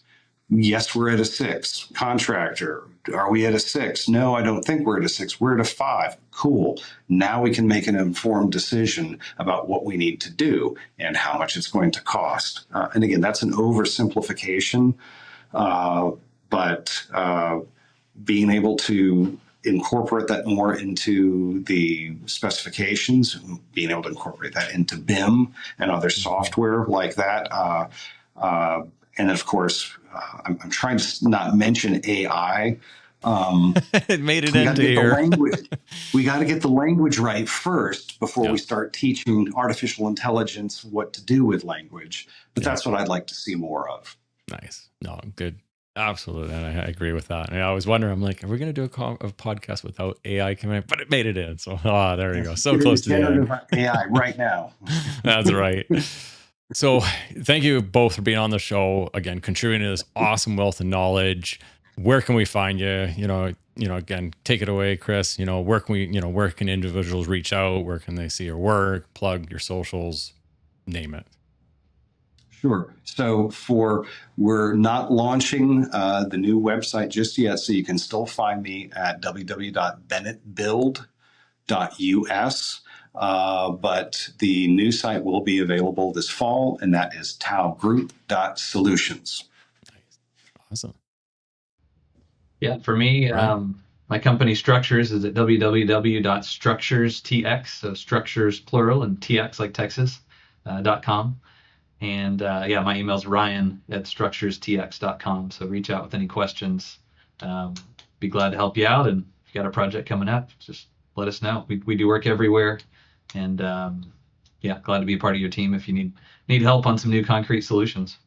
Yes, we're at a 6. Contractor, are we at a 6? No, I don't think we're at a 6. We're at a 5. Cool. Now we can make an informed decision about what we need to do and how much it's going to cost. And again, that's an oversimplification, but being able to incorporate that more into the specifications, being able to incorporate that into BIM and other software like that. And of course, I'm trying to not mention AI. It made it into here. We got to get the language right first before Yeah. we start teaching artificial intelligence what to do with language. But that's what I'd like to see more of. Nice. No, good. Absolutely. And I agree with that. And I was wondering, I'm like, are we going to do a podcast without AI coming in? But it made it in. So, there you go. So close to the end. AI right now. That's right. So thank you both for being on the show. Again, contributing to this awesome wealth of knowledge. Where can we find you? Again, take it away, Chris. Where can individuals reach out? Where can they see your work? Plug your socials, name it. Sure. So we're not launching the new website just yet, so you can still find me at www.bennettbuild.us. But the new site will be available this fall, and that is taogroup.solutions. Nice. Awesome. Yeah, for me, my company Structures is at www.structurestx, so structures plural and tx like Texas, .com. And my email is ryan@structurestx.com. So reach out with any questions. Be glad to help you out. And if you got a project coming up, just let us know. We do work everywhere. And glad to be a part of your team if you need help on some new concrete solutions.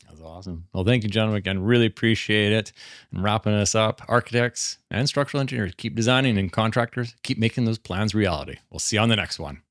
That's awesome. Well, thank you, gentlemen. Again, really appreciate it. And wrapping us up, architects and structural engineers, keep designing, and contractors, keep making those plans reality. We'll see you on the next one.